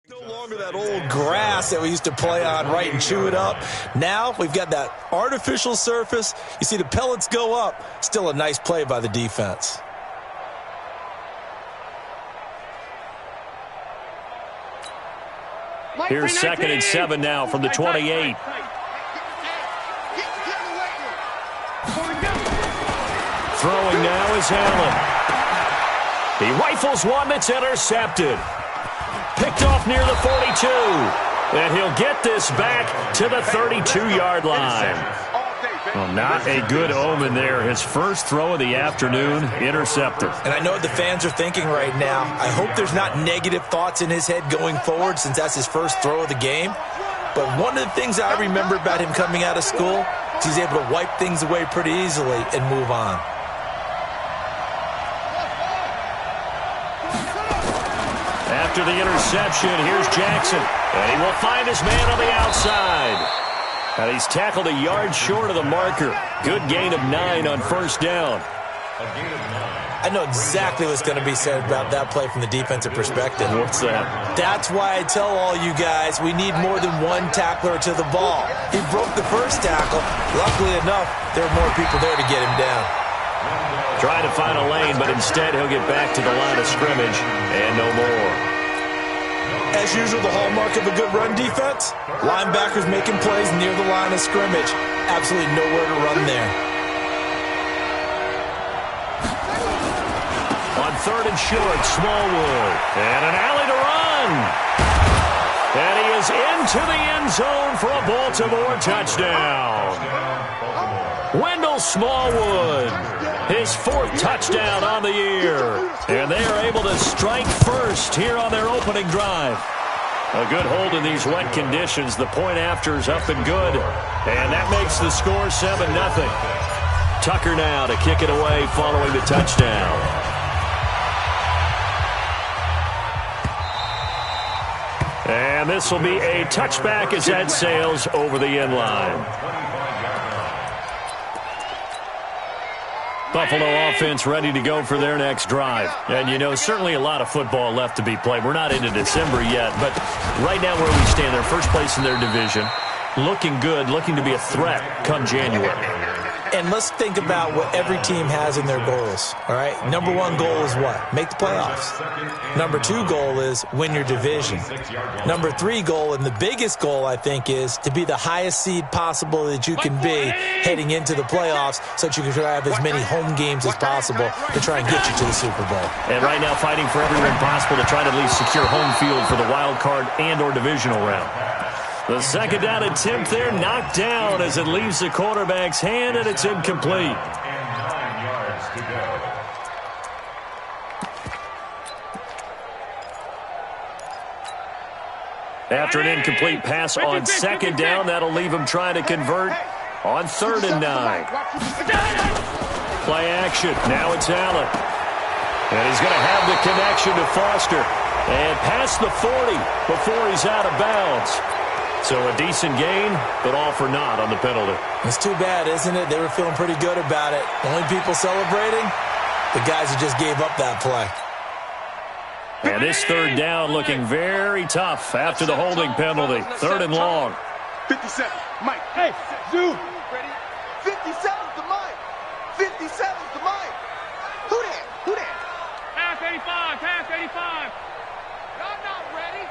No longer that old grass that we used to play on, right, and chew it up. Now we've got that artificial surface. You see the pellets go up. Still a nice play by the defense. Here's 2nd and 7 now from the 28. Throwing now is Allen. He rifles one that's intercepted. Picked off near the 42. And he'll get this back to the 32-yard line. Well, not a good omen there. His first throw of the afternoon, intercepted. And I know what the fans are thinking right now. I hope there's not negative thoughts in his head going forward since that's his first throw of the game. But one of the things I remember about him coming out of school is he's able to wipe things away pretty easily and move on. After the interception, here's Jackson. And he will find his man on the outside. And he's tackled a yard short of the marker. Good gain of 9 on first down. I know exactly what's going to be said about that play from the defensive perspective. What's that? That's why I tell all you guys we need more than one tackler to the ball. He broke the first tackle. Luckily enough, there are more people there to get him down. Trying to find a lane, but instead he'll get back to the line of scrimmage and no more. As usual, the hallmark of a good run defense, linebackers making plays near the line of scrimmage. Absolutely nowhere to run there. On 3rd and short, Smallwood. And an alley to run. And he is into the end zone for a Baltimore touchdown. Wendell Smallwood, his 4th touchdown on the year. And they are able to strike first here on their opening drive. A good hold in these wet conditions. The point after is up and good. And that makes the score 7-0. Tucker now to kick it away following the touchdown. And this will be a touchback as that sails over the end line. Buffalo offense ready to go for their next drive. And, you know, certainly a lot of football left to be played. We're not into December yet, but right now where we stand, they're first place in their division. Looking good, looking to be a threat come January. And let's think about what every team has in their goals, all right? Number 1 goal is what? Make the playoffs. Number 2 goal is win your division. Number 3 goal, and the biggest goal, I think, is to be the highest seed possible that you can be heading into the playoffs so that you can try to have as many home games as possible to try and get you to the Super Bowl. And right now fighting for every win possible to try to at least secure home field for the wild card and or divisional round. The second down attempt there knocked down as it leaves the quarterback's hand, and it's incomplete. After an incomplete pass on 2nd down, that'll leave him trying to convert on 3rd and 9. Play action. Now it's Allen. And he's going to have the connection to Foster. And past the 40 before he's out of bounds. So a decent gain, but all for naught on the penalty. It's too bad, isn't it? They were feeling pretty good about it. The only people celebrating, the guys who just gave up that play. And this 3rd down looking very tough after the holding penalty. 3rd and long. 57, Mike. Hey, Zoo. Ready? 57's the Mike. 57's the Mike. Who that? Who that? Pass 85, pass 85. I'm not ready.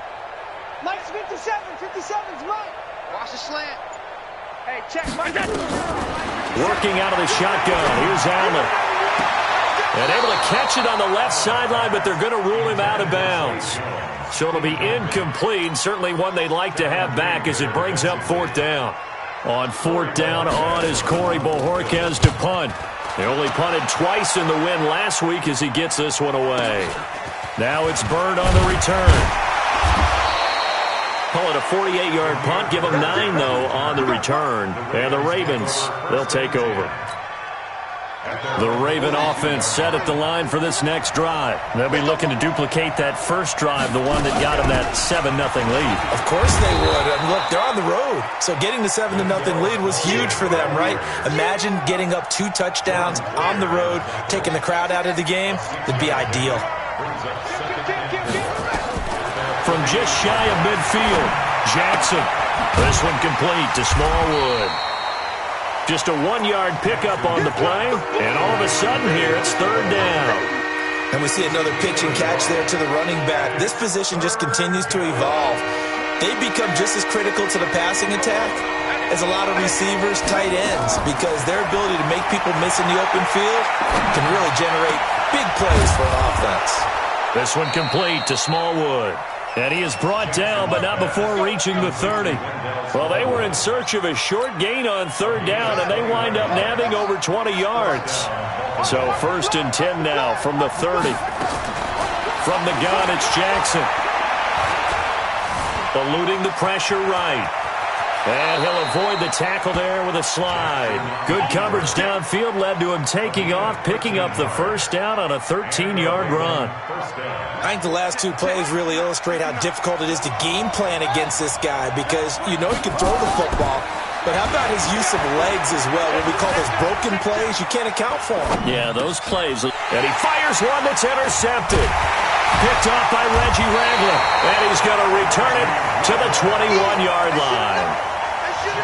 Mike's 57. 57's Mike. Watch the slant. Hey, check. Mike. Working out of the shotgun. Here's Allen. And able to catch it on the left sideline, but they're going to rule him out of bounds. So it'll be incomplete. Certainly one they'd like to have back as it brings up 4th down. On 4th down on is Corey Bojorquez to punt. They only punted twice in the win last week as he gets this one away. Now it's Bird on the return. Call it a 48-yard punt. Give them 9, though, on the return. And the Ravens, they'll take over. The Raven offense set at the line for this next drive. They'll be looking to duplicate that first drive, the one that got them that 7-0 lead. Of course they would. I mean, look, they're on the road. So getting the 7-0 lead was huge for them, right? Imagine getting up 2 touchdowns on the road, taking the crowd out of the game. It'd be ideal. from just shy of midfield. Jackson. This one complete to Smallwood. Just a 1-yard pickup on the play, and all of a sudden here it's third down. And we see another pitch and catch there to the running back. This position just continues to evolve. They become just as critical to the passing attack as a lot of receivers, tight ends, because their ability to make people miss in the open field can really generate big plays for an offense. This one complete to Smallwood. And he is brought down, but not before reaching the 30. Well, they were in search of a short gain on third down, and they wind up nabbing over 20 yards. So 1st and 10 now from the 30. From the gun, it's Jackson. Eluding the pressure right. And he'll avoid the tackle there with a slide. Good coverage downfield led to him taking off, picking up the first down on a 13-yard run. I think the last two plays really illustrate how difficult it is to game plan against this guy, because you know he can throw the football, but how about his use of legs as well? What we call those broken plays, you can't account for them. Yeah, those plays. And he fires one that's intercepted. Picked off by Reggie Ragland, and he's going to return it to the 21-yard line.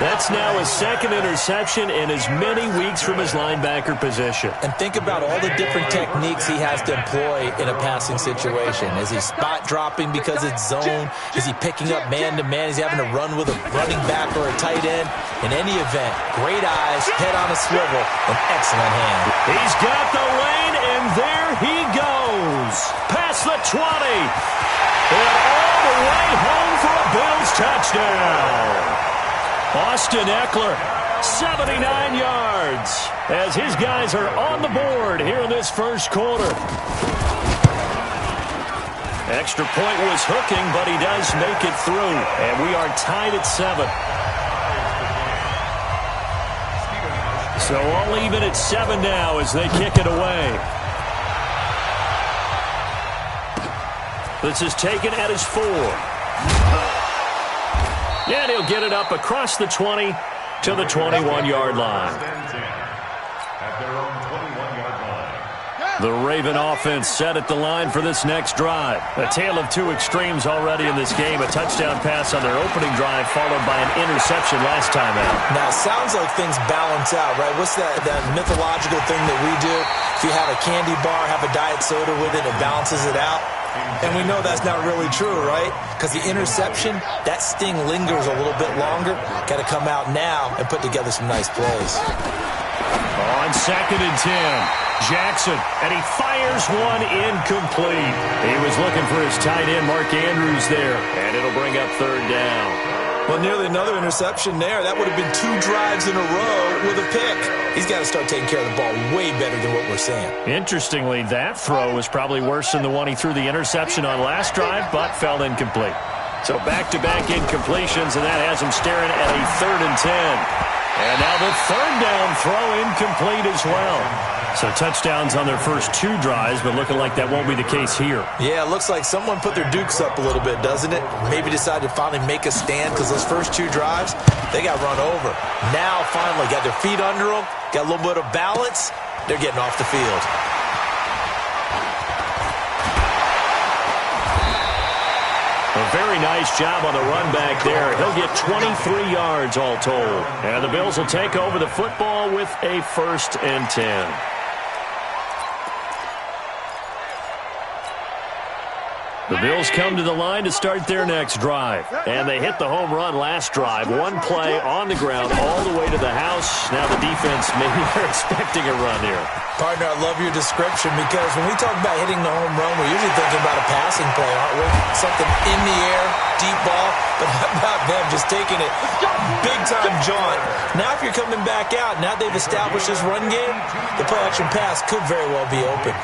That's now his second interception in as many weeks from his linebacker position. And think about all the different techniques he has to employ in a passing situation. Is he spot dropping because it's zone? Is he picking up man-to-man? Is he having to run with a running back or a tight end? In any event, great eyes, head on a swivel, and excellent hand. He's got the lane, and there he goes. Past the 20. And all the way home for a Bills touchdown. Austin Eckler, 79 yards, as his guys are on the board here in this first quarter. Extra point was hooking, but he does make it through, and we are tied at 7. So all even at 7 now as they kick it away. This is taken at his 4. And he'll get it up across the 20 to the 21-yard line. The Raven offense set at the line for this next drive. A tale of two extremes already in this game. A touchdown pass on their opening drive followed by an interception last time out. Now, it sounds like things balance out, right? What's that mythological thing that we do? If you have a candy bar, have a diet soda with it, it balances it out. And we know that's not really true, right? Because the interception, that sting lingers a little bit longer. Got to come out now and put together some nice plays. On 2nd and 10. Jackson, and he fires one incomplete. He was looking for his tight end, Mark Andrews, there, and it'll bring up third down. Well, nearly another interception there. That would have been 2 drives in a row with a pick. He's got to start taking care of the ball way better than what we're seeing. Interestingly, that throw was probably worse than the one he threw the interception on last drive, but fell incomplete. So back-to-back incompletions, and that has him staring at a 3rd and 10. And now the third down throw incomplete as well. So touchdowns on their first 2 drives, but looking like that won't be the case here. Yeah, it looks like someone put their dukes up a little bit, doesn't it? Maybe decided to finally make a stand because those first 2 drives, they got run over. Now, finally, got their feet under them, got a little bit of balance. They're getting off the field. A very nice job on the run back there. He'll get 23 yards all told. And the Bills will take over the football with a 1st and 10. The Bills come to the line to start their next drive. And they hit the home run last drive. 1 play on the ground all the way to the house. Now the defense, maybe they're expecting a run here. Partner, I love your description because when we talk about hitting the home run, we're usually thinking about a passing play, aren't we? Something in the air, deep ball. But how about them just taking it big-time jaunt? Now if you're coming back out, now they've established this run game, the play-action pass could very well be open.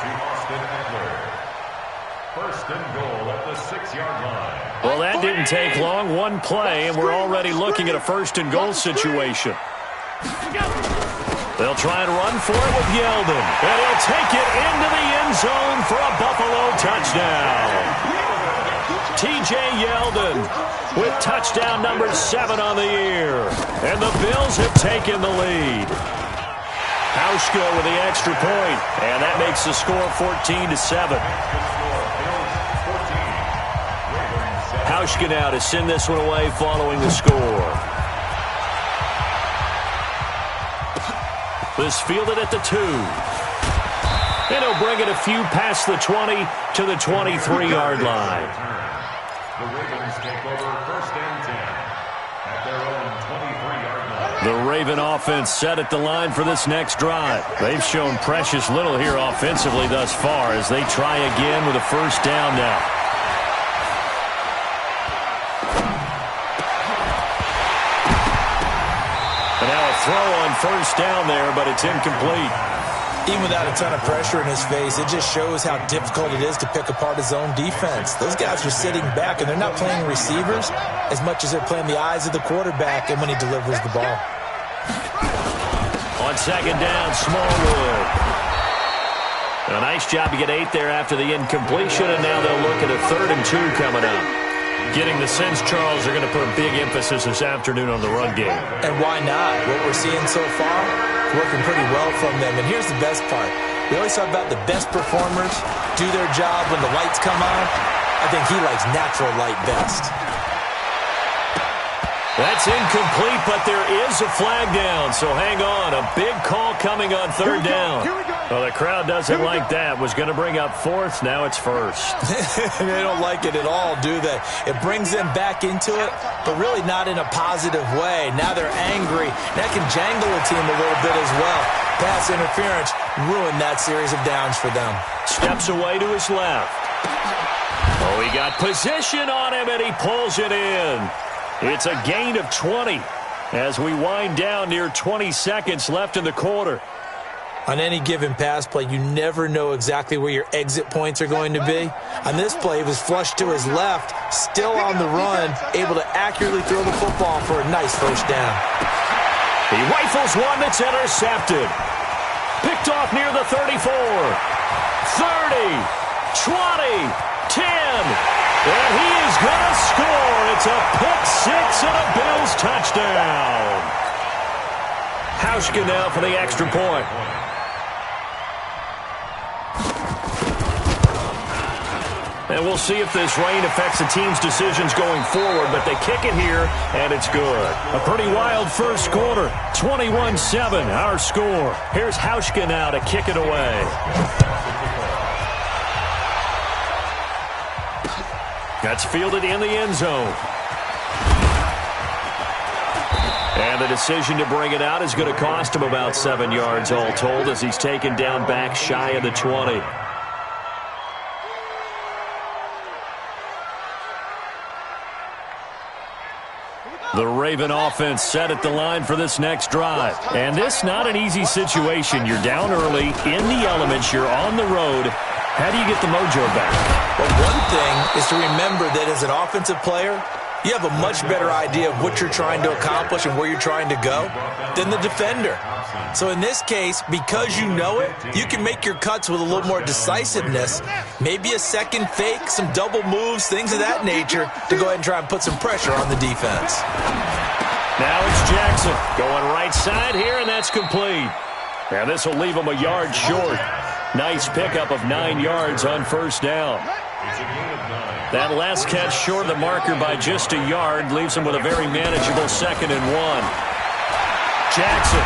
1st and goal at the 6-yard line. Well, that didn't take long. 1 play, and we're already looking at a 1st and goal situation. They'll try and run for it with Yeldon. And he'll take it into the end zone for a Buffalo touchdown. T.J. Yeldon with touchdown number 7 on the year. And the Bills have taken the lead. Hauschka with the extra point, and that makes the score 14-7. Hauschka now to send this one away following the score. This fielded at the 2. And he'll bring it a few past the 20 to the 23-yard line. The Ravens take over 1st and 10 at their own 23-yard line. The Raven offense set at the line for this next drive. They've shown precious little here offensively thus far as they try again with a 1st down now. And now a throw on 1st down there, but it's incomplete. Even without a ton of pressure in his face, it just shows how difficult it is to pick apart his own defense. Those guys are sitting back, and they're not playing receivers as much as they're playing the eyes of the quarterback and when he delivers the ball. On 2nd down, Smallwood. A nice job to get 8 there after the incompletion, and now they'll look at a 3rd and 2 coming up. Getting the sense, Charles, they're going to put a big emphasis this afternoon on the run game. And why not? What we're seeing so far, working pretty well from them. And here's the best part. We always talk about the best performers do their job when the lights come on. I think he likes natural light best. That's incomplete, but there is a flag down, so hang on. A big call coming on 3rd down. Well, the crowd doesn't like that. Was going to bring up 4th, now it's 1st. They don't like it at all, do they? It brings them back into it, but really not in a positive way. Now they're angry. That can jangle a team a little bit as well. Pass interference ruined that series of downs for them. Steps away to his left. Oh, he got position on him, and he pulls it in. It's a gain of 20 as we wind down near 20 seconds left in the quarter. On any given pass play, you never know exactly where your exit points are going to be. On this play, he was flushed to his left, still on the run, able to accurately throw the football for a nice 1st down. He rifles one that's intercepted. Picked off near the 34, 30, 20, 10. And he is going to score. It's a pick 6 and a Bills touchdown. Hauschka now for the extra point. And we'll see if this rain affects the team's decisions going forward, but they kick it here, and it's good. A pretty wild first quarter, 21-7, our score. Here's Hauschka now to kick it away. That's fielded in the end zone. And the decision to bring it out is going to cost him about 7 yards all told as he's taken down back shy of the 20. The Raven offense set at the line for this next drive. And this not an easy situation. You're down early, in the elements, you're on the road. How do you get the mojo back? Well, one thing is to remember that as an offensive player, you have a much better idea of what you're trying to accomplish and where you're trying to go than the defender. So in this case, because you know it, you can make your cuts with a little more decisiveness, maybe a second fake, some double moves, things of that nature, to go ahead and try and put some pressure on the defense. Now it's Jackson going right side here, and that's complete. Now this will leave him a yard short. Nice pickup of 9 yards on 1st down. That last catch short of the marker by just a yard leaves him with a very manageable 2nd and 1. Jackson.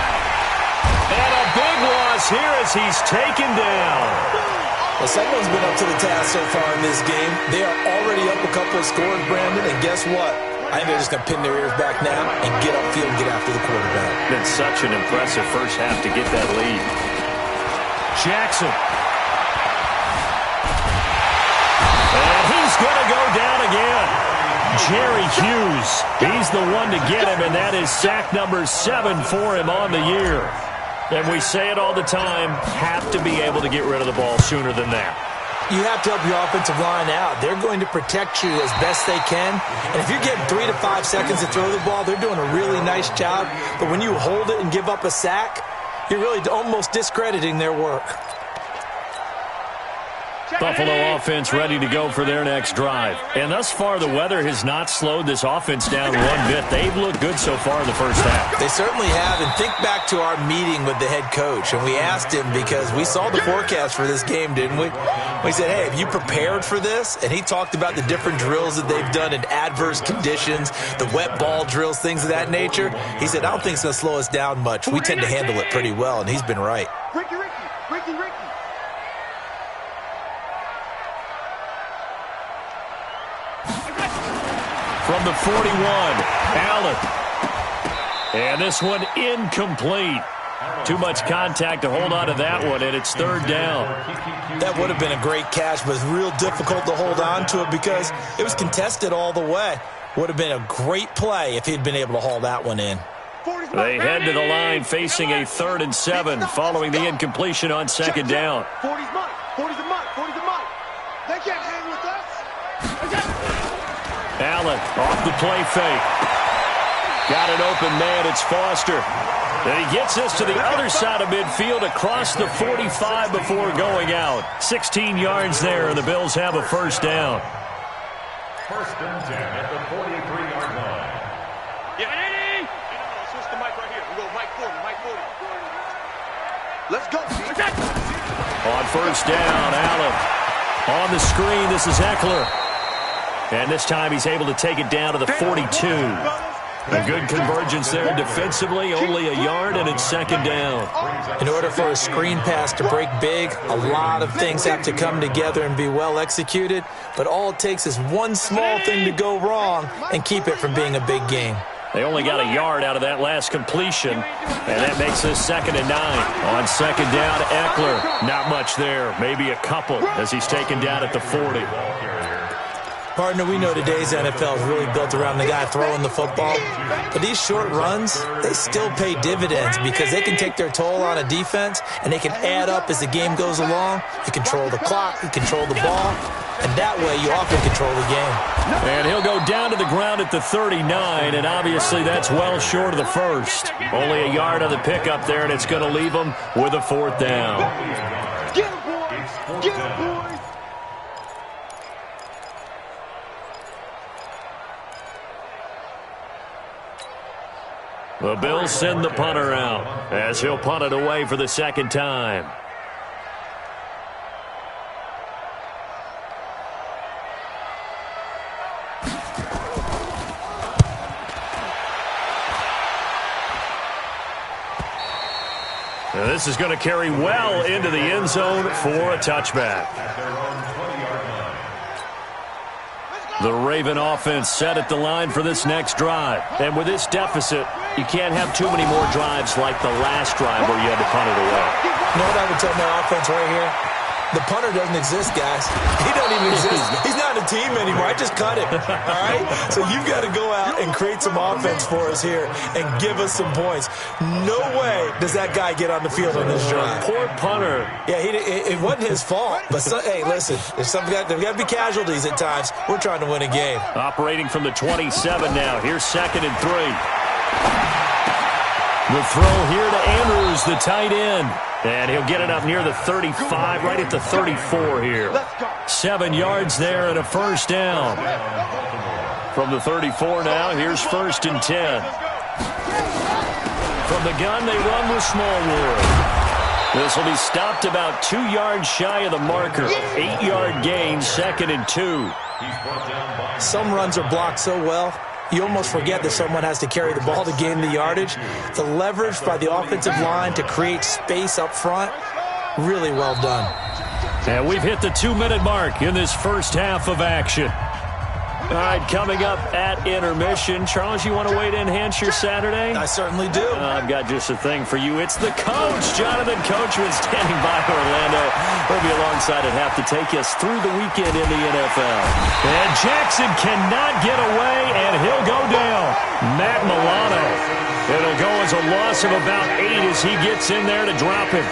And a big loss here as he's taken down. Well, someone's been up to the task so far in this game. They are already up a couple of scores, Brandon, and guess what? I think they're just going to pin their ears back now and get upfield and get after the quarterback. Been such an impressive first half to get that lead. Jackson. And he's going to go down again. Jerry Hughes. He's the one to get him, and that is sack number 7 for him on the year. And we say it all the time, have to be able to get rid of the ball sooner than that. You have to help your offensive line out. They're going to protect you as best they can. And if you're getting 3 to 5 seconds to throw the ball, they're doing a really nice job. But when you hold it and give up a sack, you're really almost discrediting their work. Buffalo offense ready to go for their next drive. And thus far, the weather has not slowed this offense down one bit. They've looked good so far in the first half. They certainly have. And think back to our meeting with the head coach. And we asked him, because we saw the forecast for this game, didn't we? We said, hey, have you prepared for this? And he talked about the different drills that they've done in adverse conditions, the wet ball drills, things of that nature. He said, I don't think it's going to slow us down much. We tend to handle it pretty well, and he's been right. Ricky. From the 41, Allen. And this one incomplete. Too much contact to hold on to that one, and it's third down. That would have been a great catch, but it's real difficult to hold on to it because it was contested all the way. Would have been a great play if he'd been able to haul that one in. They head to the line facing a 3rd and 7 following the incompletion on second down. 40's mine. 40's a mine. 40's a mine. They can't hang with us. Allen off the play fake. Got an open man. It's Foster. And he gets us to the other side of midfield across the 45 before going out. 16 yards there, and the Bills have a first down. 1st and 10 at the 43-yard line. Switch the mic right here. We go mic 40, mic 40. Let's go. On first down, Allen. On the screen, this is Eckler. And this time he's able to take it down to the 42. A good convergence there defensively, only a yard, and it's second down. In order for a screen pass to break big, a lot of things have to come together and be well executed, but all it takes is one small thing to go wrong and keep it from being a big game. They only got a yard out of that last completion, and that makes this 2nd and 9. On second down, Eckler. Not much there, maybe a couple as he's taken down at the 40. Partner, we know today's NFL is really built around the guy throwing the football. But these short runs, they still pay dividends because they can take their toll on a defense, and they can add up as the game goes along. You control the clock, you control the ball, and that way you often control the game. And he'll go down to the ground at the 39, and obviously that's well short of the first. Only a yard on the pickup there, and it's going to leave him with a 4th down. Get him, boys. Get him, boys. The Bills send the punter out as he'll punt it away for the 2nd time. Now this is going to carry well into the end zone for a touchback. The Raven offense set at the line for this next drive. And with this deficit, you can't have too many more drives like the last drive where you had to punt it away. You know what I would tell my offense right here? The punter doesn't exist, guys. He doesn't even exist. He's not a team anymore. I just cut him. All right? So you've got to go out and create some offense for us here and give us some points. No way does that guy get on the field on this drive. Poor punter. Yeah, it wasn't his fault. But, hey, listen, there's got to be casualties at times. We're trying to win a game. Operating from the 27 now. Here's 2nd and 3. The throw here to Andrews, the tight end. And he'll get it up near the 35, right at the 34 here. 7 yards there and a first down. From the 34 now, here's 1st and 10. From the gun, they run with Smallwood. This will be stopped about 2 yards shy of the marker. 8-yard gain, 2nd and 2. Some runs are blocked so well, you almost forget that someone has to carry the ball to gain the yardage. The leverage by the offensive line to create space up front, really well done. And we've hit the 2-minute mark in this first half of action. All right, coming up at intermission. Charles, you want to wait to enhance your Saturday? I certainly do. I've got just a thing for you. It's the coach, Jonathan Coachman, standing by Orlando. He'll be alongside at half to take us through the weekend in the NFL. And Jackson cannot get away, and he'll go down. Matt Milano. It'll go as a loss of about 8 as he gets in there to drop him.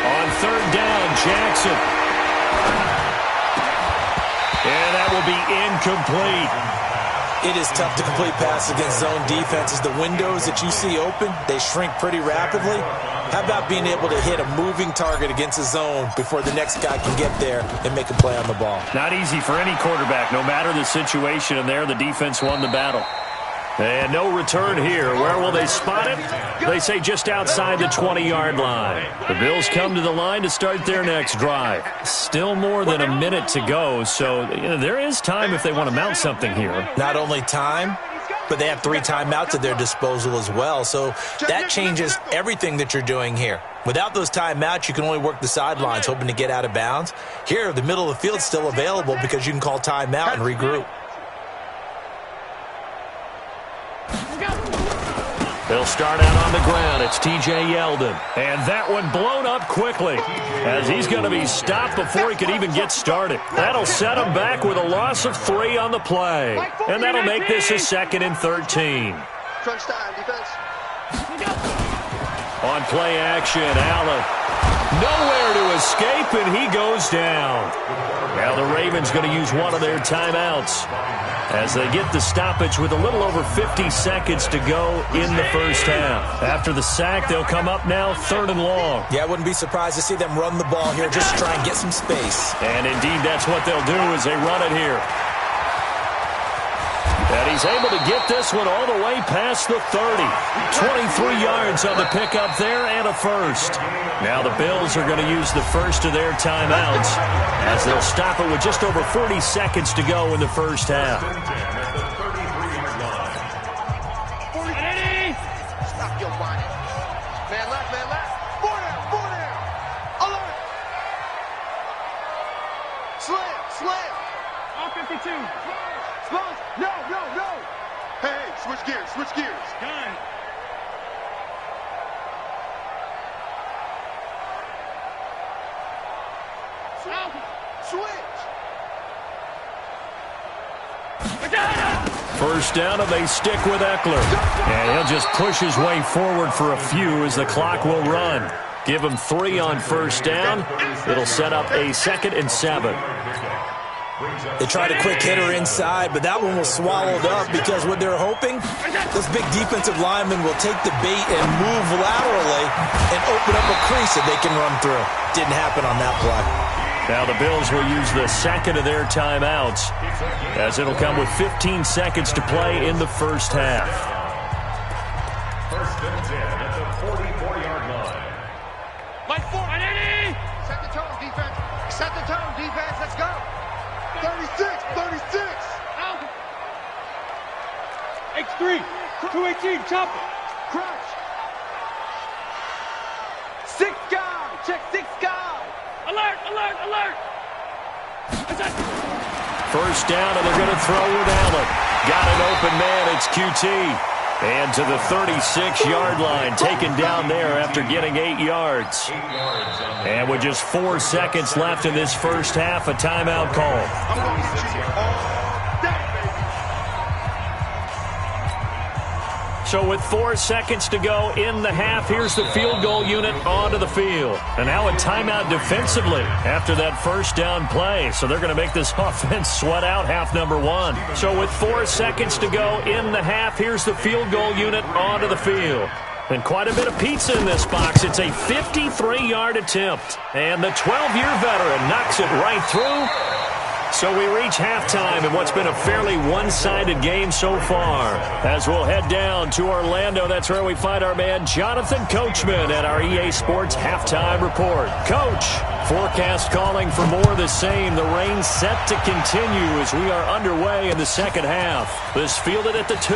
On 3rd down, Jackson. And that will be incomplete. It is tough to complete passes against zone defenses. The windows that you see open, they shrink pretty rapidly. How about being able to hit a moving target against a zone before the next guy can get there and make a play on the ball? Not easy for any quarterback, no matter the situation, and there the defense won the battle. And no return here. Where will they spot it? They say just outside the 20-yard line. The Bills come to the line to start their next drive. Still more than a minute to go, so there is time if they want to mount something here. Not only time, but they have 3 timeouts at their disposal as well, so that changes everything that you're doing here. Without those timeouts, you can only work the sidelines, hoping to get out of bounds. Here, the middle of the field is still available because you can call timeout and regroup. They'll start out on the ground. It's T.J. Yeldon. And that one blown up quickly as he's going to be stopped before he could even get started. That'll set him back with a loss of 3 on the play. And that'll make this a 2nd and 13. Crunch time, defense. On play action, Allen. Nowhere to escape, and he goes down. Now the Ravens going to use one of their timeouts as they get the stoppage with a little over 50 seconds to go in the first half. After the sack, they'll come up now 3rd and long. Yeah, I wouldn't be surprised to see them run the ball here just to try and get some space. And indeed, that's what they'll do as they run it here. And he's able to get this one all the way past the 30. 23 yards on the pickup there and a first. Now the Bills are going to use the first of their timeouts as they'll stop it with just over 40 seconds to go in the first half. Stop your whining. Man left, man left. 4 down. Alert. Slam. On 52. No. Hey, switch gears. Done. Switch. First down, and they stick with Eckler. And he'll just push his way forward for a few as the clock will run. Give him 3 on first down. It'll set up a 2nd and 7. They tried a quick hitter inside, but that one was swallowed up because what they're hoping, this big defensive lineman will take the bait and move laterally and open up a crease that they can run through. Didn't happen on that play. Now the Bills will use the 2nd of their timeouts as it'll come with 15 seconds to play in the first half. 1st and 10 at the 44-yard line. Mike 4, 80. Set the tone, defense. Let's go. 36. Out. X3. 218. Chop it. Crunch. 6 guy. Check 6 guy. Alert. First down, and they're going to throw with Allen. Got an open man. It's QT. And to the 36-yard line, taken down there after getting 8 yards. And with just 4 seconds left in this first half, a timeout call. I'm going to get you all day, baby. So with 4 seconds to go in the half, here's the field goal unit onto the field. And now a timeout defensively after that first down play. So they're going to make this offense sweat out half number 1. So with 4 seconds to go in the half, here's the field goal unit onto the field. And quite a bit of pizza in this box. It's a 53-yard attempt. And the 12-year veteran knocks it right through. So we reach halftime in what's been a fairly one-sided game so far. As we'll head down to Orlando, that's where we find our man Jonathan Coachman at our EA Sports Halftime Report. Coach, forecast calling for more of the same. The rain set to continue as we are underway in the second half. This fielded at the 2.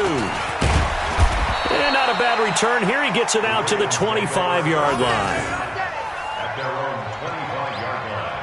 And not a bad return here. He gets it out to the 25-yard line. At their own 25-yard line.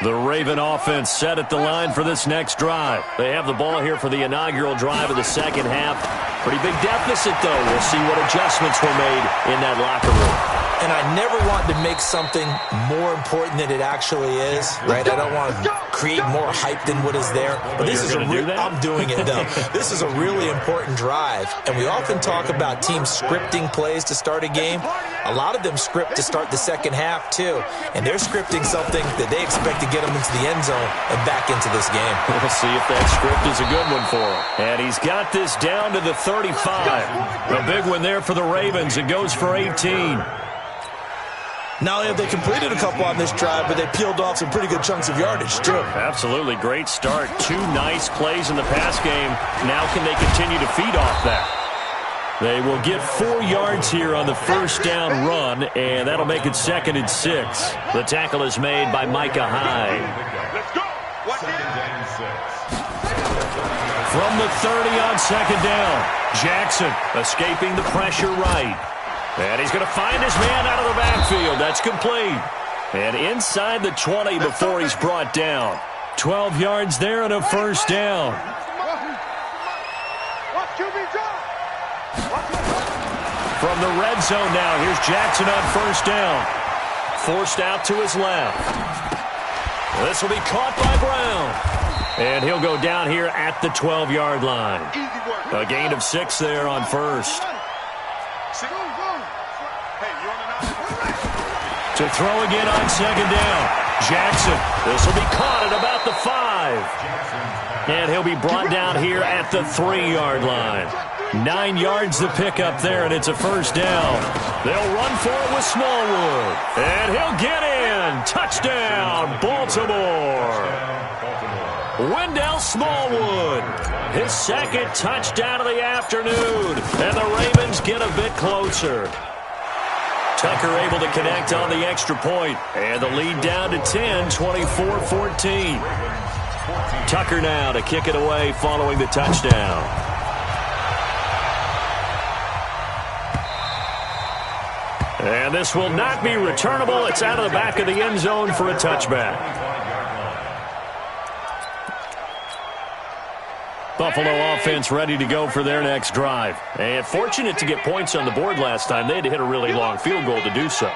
The Raven offense set at the line for this next drive. They have the ball here for the inaugural drive of the second half. Pretty big deficit, though. We'll see what adjustments were made in that locker room. And I never want to make something more important than it actually is, right? I don't want to create more hype than what is there. But this is I'm doing it, though. This is a really important drive. And we often talk about teams scripting plays to start a game. A lot of them script to start the second half, too. And they're scripting something that they expect to get them into the end zone and back into this game. We'll see if that script is a good one for him. And he's got this down to the 35. A big one there for the Ravens. It goes for 18. Not only have they completed a couple on this drive, but they peeled off some pretty good chunks of yardage, too. Absolutely. Great start. 2 nice plays in the pass game. Now can they continue to feed off that? They will get 4 yards here on the first down run, and that'll make it 2nd and 6. The tackle is made by Micah Hyde. Let's go. From the 30 on 2nd down, Jackson escaping the pressure right. And he's going to find his man out of the backfield. That's complete. And inside the 20 before he's brought down. 12 yards there and a first down. From the red zone now, here's Jackson on first down. Forced out to his left. This will be caught by Brown. And he'll go down here at the 12-yard line. A gain of 6 there on first. To throw again on 2nd down. Jackson. This will be caught at about the 5. And he'll be brought down here at the 3-yard line. 9 yards to pick up there, and it's a first down. They'll run for it with Smallwood. And he'll get in. Touchdown, Baltimore. Wendell Smallwood. His 2nd touchdown of the afternoon. And the Ravens get a bit closer. Tucker able to connect on the extra point. And the lead down to 10, 24-14. Tucker now to kick it away following the touchdown. And this will not be returnable. It's out of the back of the end zone for a touchback. Buffalo offense ready to go for their next drive. And fortunate to get points on the board last time. They had to hit a really long field goal to do so.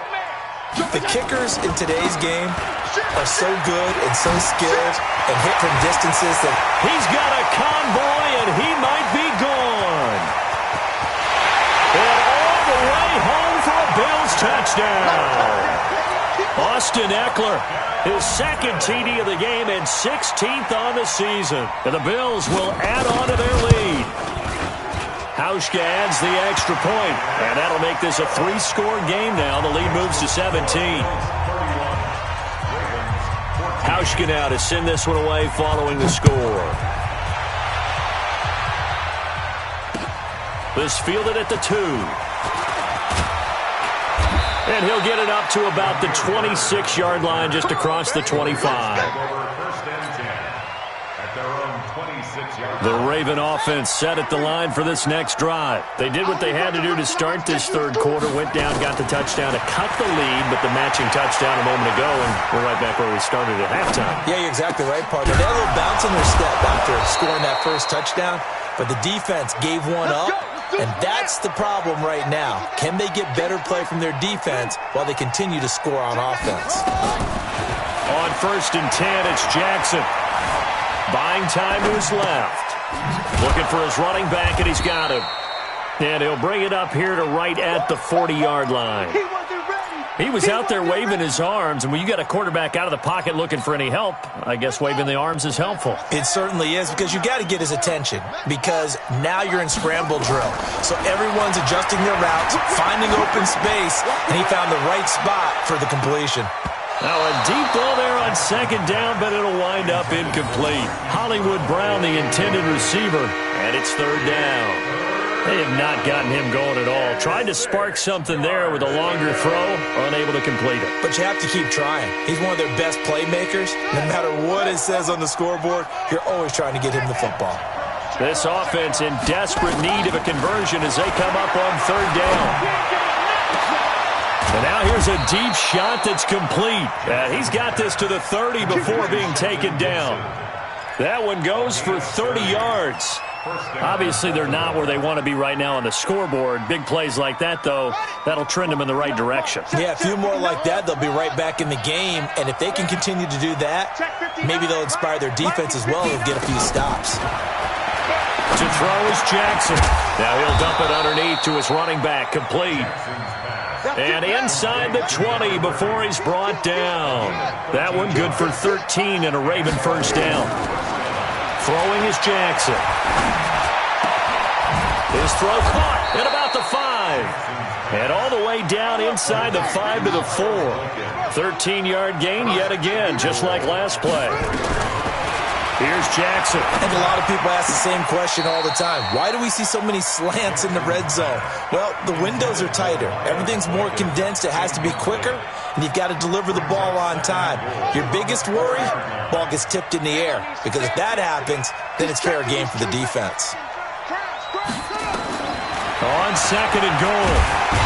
The kickers in today's game are so good and so skilled and hit from distances that he's got a convoy and he might be gone. And all the way home for a Bills touchdown. Austin Eckler, his 2nd TD of the game and 16th on the season. And the Bills will add on to their lead. Hauschka adds the extra point, and that'll make this a 3-score game now. The lead moves to 17. Hauschka now to send this one away following the score. This fielded at the 2. And he'll get it up to about the 26-yard line just across the 25. The Raven offense set at the line for this next drive. They did what they had to do to start this third quarter, went down, got the touchdown to cut the lead, but the matching touchdown a moment ago, and we're right back where we started at halftime. Yeah, you're exactly right, partner. They had a little bounce in their step after scoring that first touchdown, but the defense gave one up, and that's the problem right now. Can they get better play from their defense while they continue to score on offense? On 1st and 10, it's Jackson. Buying time to his left. Looking for his running back, and he's got him. And he'll bring it up here to right at the 40-yard line. He was out there waving his arms, and when you got a quarterback out of the pocket looking for any help, I guess waving the arms is helpful. It certainly is, because you got to get his attention, because now you're in scramble drill. So everyone's adjusting their routes, finding open space, and he found the right spot for the completion. Now a deep ball there on 2nd down, but it'll wind up incomplete. Hollywood Brown, the intended receiver, and it's 3rd down. They have not gotten him going at all. Tried to spark something there with a longer throw, unable to complete it. But you have to keep trying. He's one of their best playmakers. No matter what it says on the scoreboard, you're always trying to get him the football. This offense in desperate need of a conversion as they come up on 3rd down. And now here's a deep shot that's complete. He's got this to the 30 before being taken down. That one goes for 30 yards. Obviously, they're not where they want to be right now on the scoreboard. Big plays like that, though, that'll trend them in the right direction. Yeah, a few more like that, they'll be right back in the game. And if they can continue to do that, maybe they'll inspire their defense as well and get a few stops. To throw is Jackson. Now he'll dump it underneath to his running back, complete. And inside the 20 before he's brought down. That one good for 13 and a Raven first down. Throwing is Jackson. His throw caught at about the 5. And all the way down inside the 5 to the 4. 13-yard gain yet again, just like last play. Here's Jackson. I think a lot of people ask the same question all the time. Why do we see so many slants in the red zone? Well, the windows are tighter. Everything's more condensed. It has to be quicker, and you've got to deliver the ball on time. Your biggest worry, ball gets tipped in the air. Because if that happens, then it's fair game for the defense. On second and goal,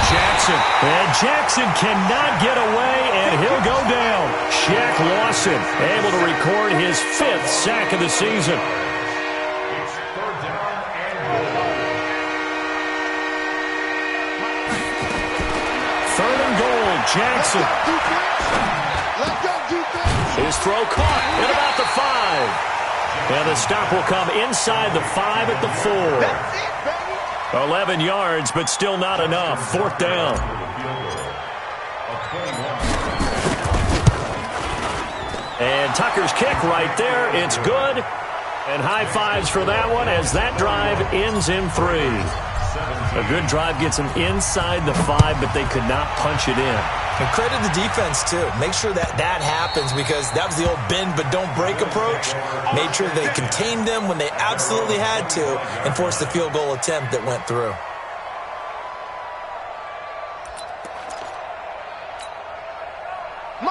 Jackson. And Jackson cannot get away, and he'll go down. Shaq Lawson able to record his 5th sack of the season. It's third down and goal. Third and goal, Jackson. Let's go, defense. His throw caught at about the 5. And the stop will come inside the 5 at the 4. That's it, baby. 11 yards, but still not enough. 4th down. And Tucker's kick right there. It's good. And high fives for that one as that drive ends in 3. A good drive gets them inside the 5, but they could not punch it in. And credit the defense, too. Make sure that happens because that was the old bend but don't break approach. Made sure they contained them when they absolutely had to and forced the field goal attempt that went through.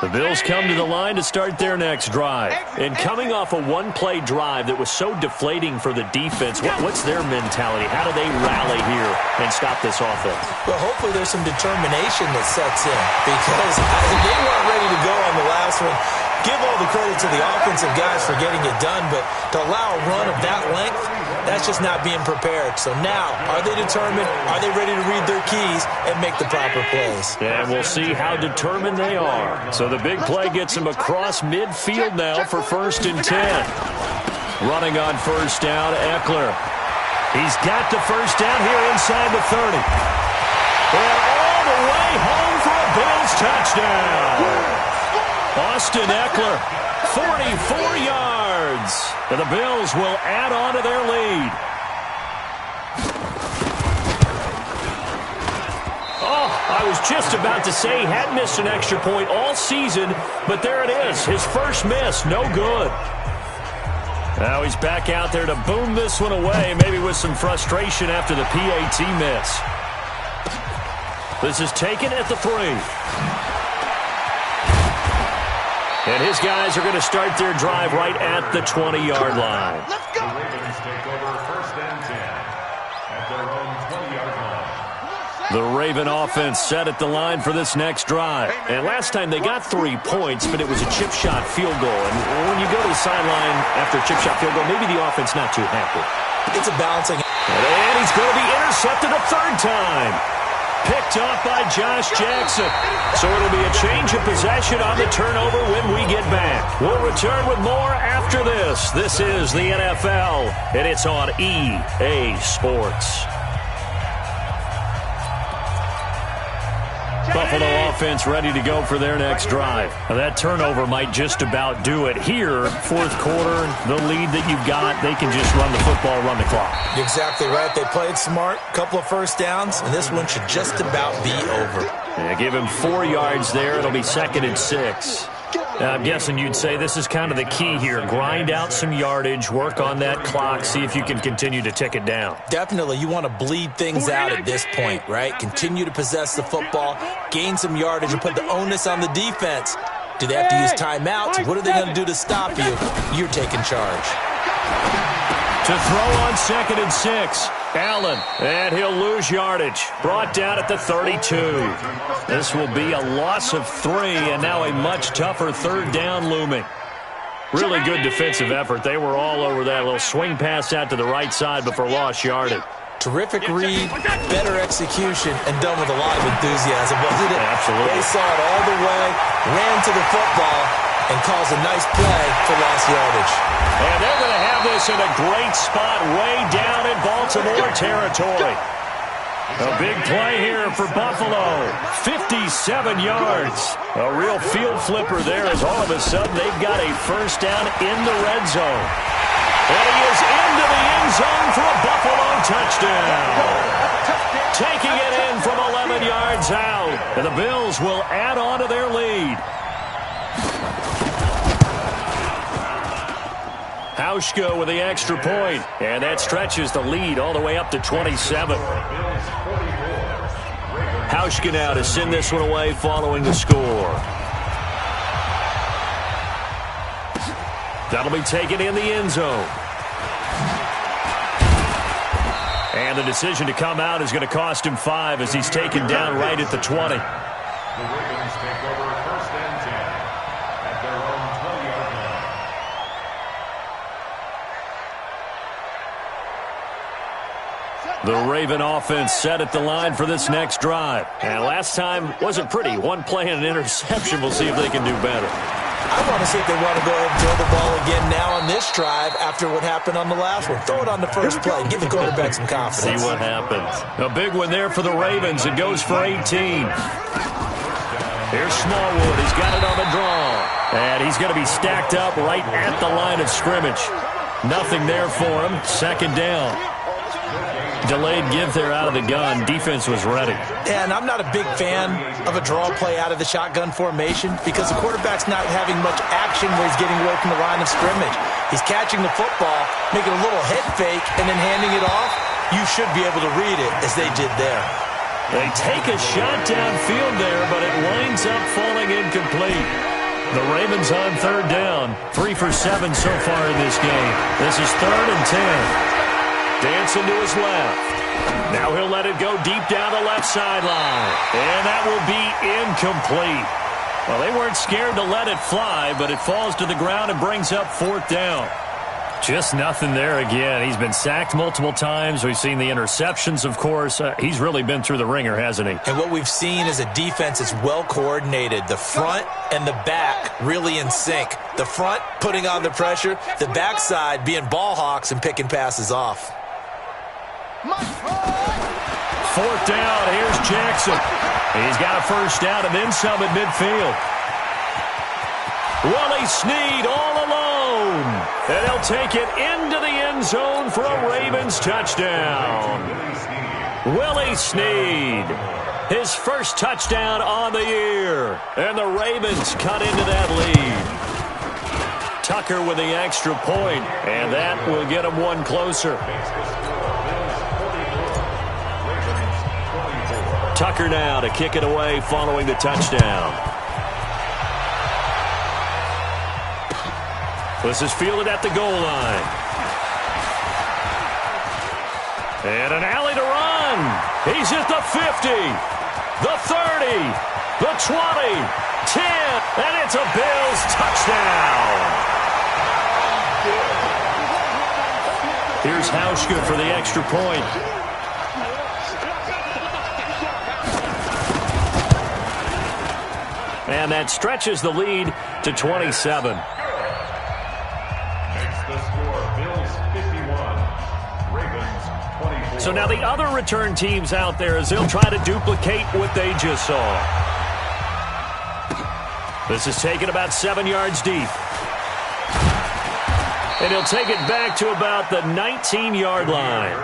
The Bills come to the line to start their next drive. And coming off a one-play drive that was so deflating for the defense, what's their mentality? How do they rally here and stop this offense? Well, hopefully there's some determination that sets in because they weren't ready to go on the last one. Give all the credit to the offensive guys for getting it done, but to allow a run of that length, that's just not being prepared. So now, are they determined? Are they ready to read their keys and make the proper plays? And we'll see how determined they are. So the big play gets them across midfield now for 1st and 10. Running on first down, Eckler. He's got the first down here inside the 30. And all the way home for a Bills touchdown. Austin Eckler, 44 yards. And the Bills will add on to their lead. Oh, I was just about to say he hadn't missed an extra point all season, but there it is. His first miss, no good. Now he's back out there to boom this one away, maybe with some frustration after the PAT miss. This is taken at the 3. And his guys are going to start their drive right at the 20-yard line. Let's go. The Ravens take over 1st and 10 at their own 20-yard line. The Raven offense set at the line for this next drive. And last time they got 3 points, but it was a chip shot field goal. And when you go to the sideline after a chip shot field goal, maybe the offense not too happy. It's a balancing. And he's going to be intercepted a 3rd time. Picked off by Josh Jackson. So it'll be a change of possession on the turnover when we get back. We'll return with more after this. This is the NFL, and it's on EA Sports. Buffalo offense ready to go for their next drive. Now that turnover might just about do it here. 4th quarter, the lead that you've got, they can just run the football, run the clock. You're exactly right. They played smart, couple of first downs, and this one should just about be over. Yeah, give him 4 yards there. It'll be 2nd and 6. Now, I'm guessing you'd say this is kind of the key here. Grind out some yardage, work on that clock, see if you can continue to tick it down. Definitely, you want to bleed things out at this point, right? Continue to possess the football, gain some yardage, and put the onus on the defense. Do they have to use timeouts? What are they going to do to stop you? You're taking charge. To throw on 2nd and 6. Allen, and he'll lose yardage. Brought down at the 32. This will be a loss of 3, and now a much tougher 3rd down looming. Really good defensive effort. They were all over that. Little swing pass out to the right side before lost yardage. Terrific read, better execution, and done with a lot of enthusiasm, wasn't it? Absolutely. They saw it all the way, ran to the football, and caused a nice play for lost yardage. And they're going to have this in a great spot way down in Baltimore territory. A big play here for Buffalo. 57 yards. A real field flipper there as all of a sudden they've got a first down in the red zone. And he is into the end zone for a Buffalo touchdown. Taking it in from 11 yards out. And the Bills will add on to their lead. Hauschka with the extra point, and that stretches the lead all the way up to 27. Hauschka now to send this one away following the score. That'll be taken in the end zone. And the decision to come out is going to cost him 5 as he's taken down right at the 20. The Ravens take over first and 10 at their own 20-yard line. The Raven offense set at the line for this next drive. And last time wasn't pretty. One play and an interception. We'll see if they can do better. I want to see if they want to go ahead and throw the ball again now on this drive after what happened on the last one. Throw it on the first play. Give the quarterback some confidence. See what happens. A big one there for the Ravens. It goes for 18. Here's Smallwood. He's got it on the draw. And he's going to be stacked up right at the line of scrimmage. Nothing there for him. Second down. Delayed give there out of the gun. Defense was ready. And I'm not a big fan of a draw play out of the shotgun formation because the quarterback's not having much action where he's getting away from the line of scrimmage. He's catching the football, making a little head fake, and then handing it off. You should be able to read it as they did there. They take a shot downfield there, but it winds up falling incomplete. The Ravens on third down. 3 for 7 so far in this game. This is 3rd and 10. Dancing to his left. Now he'll let it go deep down the left sideline. And that will be incomplete. Well, they weren't scared to let it fly, but it falls to the ground and brings up 4th down. Just nothing there again. He's been sacked multiple times. We've seen the interceptions, of course. He's really been through the ringer, hasn't he? And what we've seen is a defense that's well coordinated. The front and the back really in sync. The front putting on the pressure. The backside being ball hawks and picking passes off. 4th down. Here's Jackson. He's got a first down and then some at midfield. Willie Snead all alone. And he'll take it into the end zone for a Ravens touchdown. Willie Snead. His first touchdown on the year. And the Ravens cut into that lead. Tucker with the extra point. And that will get him one closer. Tucker now to kick it away following the touchdown. This is fielded at the goal line. And an alley to run. He's at the 50, the 30, the 20, 10, and it's a Bills touchdown. Here's Hauschka for the extra point. And that stretches the lead to 27. Makes the score Bills 51, Ravens 24. So now the other return teams out there as they'll try to duplicate what they just saw. This is taken about 7 yards deep. And he'll take it back to about the 19-yard line.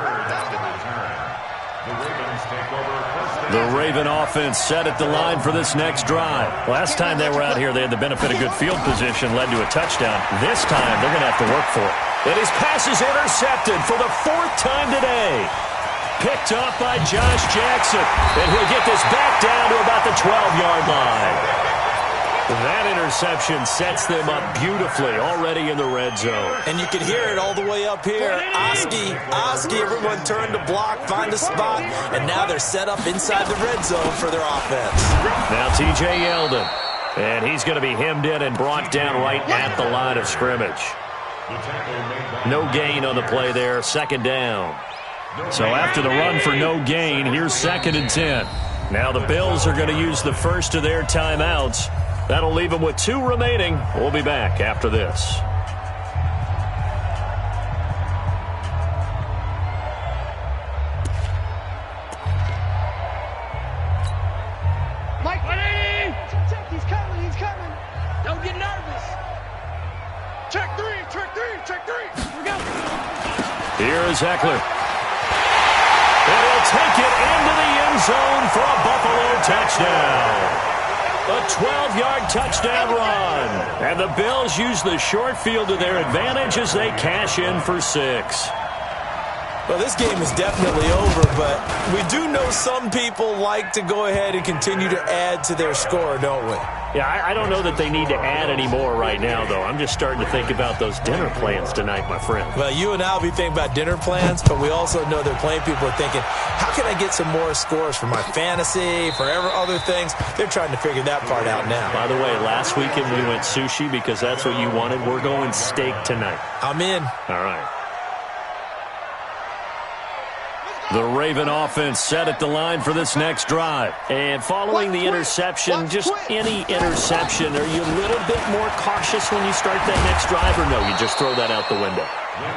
The Raven offense set at the line for this next drive. Last time they were out here, they had the benefit of good field position, led to a touchdown. This time, they're going to have to work for it. And his pass is intercepted for the 4th time today. Picked up by Josh Jackson. And he'll get this back down to about the 12-yard line. That interception sets them up beautifully already in the red zone. And you can hear it all the way up here. Oski, everyone turned to block, find a spot, and now they're set up inside the red zone for their offense. Now T.J. Yeldon. And he's going to be hemmed in and brought down right at the line of scrimmage. No gain on the play there, second down. So after the run for no gain, here's 2nd and 10. Now the Bills are going to use the first of their timeouts. That'll leave them with 2 remaining. We'll be back after this. Mike, 180! Check, he's coming. Don't get nervous. Check three. Here we go. Here is Eckler. And he'll take it into the end zone for a Buffalo touchdown. A 12-yard touchdown run. And the Bills use the short field to their advantage as they cash in for 6. Well, this game is definitely over, but we do know some people like to go ahead and continue to add to their score, don't we? Yeah, I don't know that they need to add any more right now, though. I'm just starting to think about those dinner plans tonight, my friend. Well, you and I will be thinking about dinner plans, but we also know they're playing people are thinking, how can I get some more scores for my fantasy, for other things? They're trying to figure that part out now. By the way, last weekend we went sushi because that's what you wanted. We're going steak tonight. I'm in. All right. The Raven offense set at the line for this next drive. And following the interception, just any interception, are you a little bit more cautious when you start that next drive, or no, you just throw that out the window?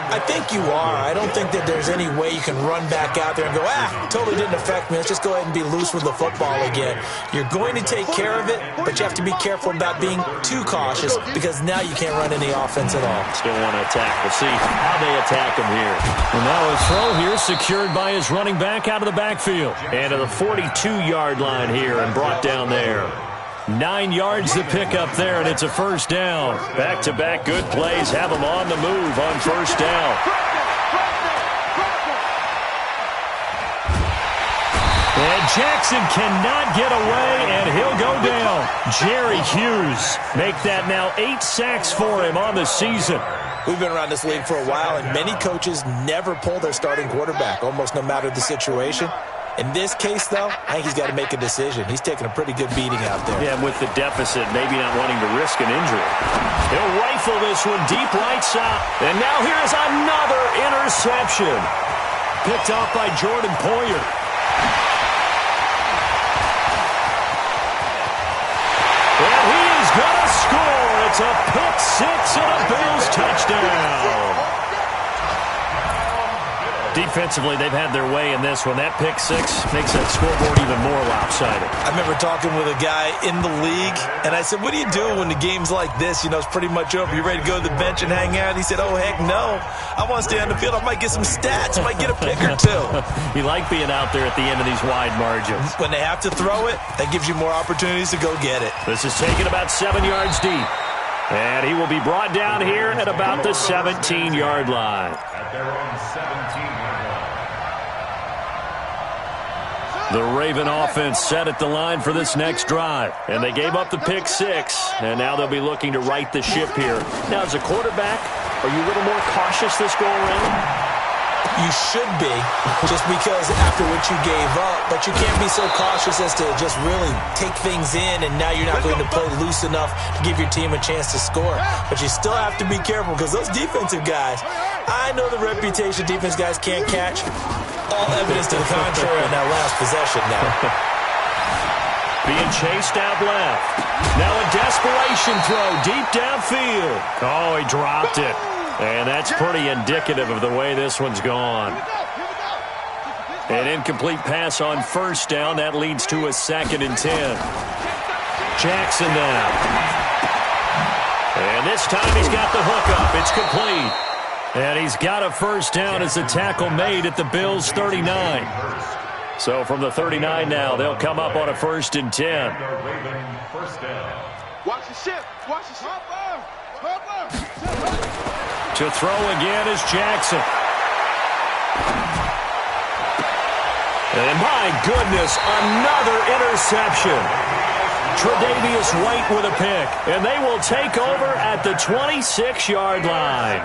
I think you are. I don't think that there's any way you can run back out there and go, totally didn't affect me. Let's just go ahead and be loose with the football again. You're going to take care of it, but you have to be careful about being too cautious because now you can't run any offense at all. Still want to attack. We'll see how they attack him here. And now a throw here secured by his running back out of the backfield. And to the 42-yard line here and brought down there. 9 yards to pick up there, and it's a first down. Back-to-back good plays have him on the move on first down. And Jackson cannot get away, and he'll go down. Jerry Hughes make that now 8 sacks for him on the season. We've been around this league for a while, and many coaches never pull their starting quarterback, almost no matter the situation. In this case, though, I think he's got to make a decision. He's taking a pretty good beating out there. Yeah, with the deficit, maybe not wanting to risk an injury. He'll rifle this one deep right side. And now here's another interception. Picked off by Jordan Poyer. And he is going to score. It's a pick six and a Bills touchdown. Defensively, they've had their way in this one. That pick six makes that scoreboard even more lopsided. I remember talking with a guy in the league, and I said, what do you do when the game's like this? You know, it's pretty much over. You ready to go to the bench and hang out? He said, oh, heck no. I want to stay on the field. I might get some stats. I might get a pick or two. You like being out there at the end of these wide margins. When they have to throw it, that gives you more opportunities to go get it. This is taken about 7 yards deep. And he will be brought down here at about the 17-yard line. At their own 17-yard line. The Raven offense set at the line for this next drive. And they gave up the pick six. And now they'll be looking to right the ship here. Now, as a quarterback, are you a little more cautious this go-around? You should be, just because after what you gave up. But you can't be so cautious as to just really take things in, and now you're not going to play loose enough to give your team a chance to score. But you still have to be careful, because those defensive guys, I know the reputation defense guys can't catch. All evidence to the contrary on that last possession now. Being chased out left. Now a desperation throw deep downfield. Oh, he dropped it. And that's pretty indicative of the way this one's gone. An incomplete pass on first down. That leads to a 2nd and 10. Jackson now. And this time he's got the hook up. It's complete. And he's got a first down as the tackle made at the Bills' 39. So from the 39 now, they'll come up on a 1st and 10. First down. Watch the ship. Watch the ship. To throw again is Jackson. And my goodness, another interception. Tre'Davious White with a pick. And they will take over at the 26-yard line.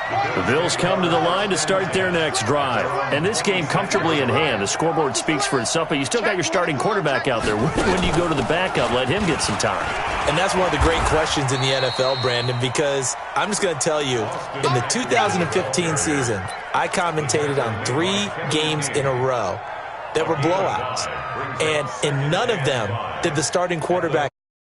The Bills come to the line to start their next drive. And this game comfortably in hand. The scoreboard speaks for itself, but you still got your starting quarterback out there. When do you go to the backup? Let him get some time. And that's one of the great questions in the NFL, Brandon, because I'm just going to tell you, in the 2015 season, I commentated on 3 games in a row that were blowouts. And in none of them did the starting quarterback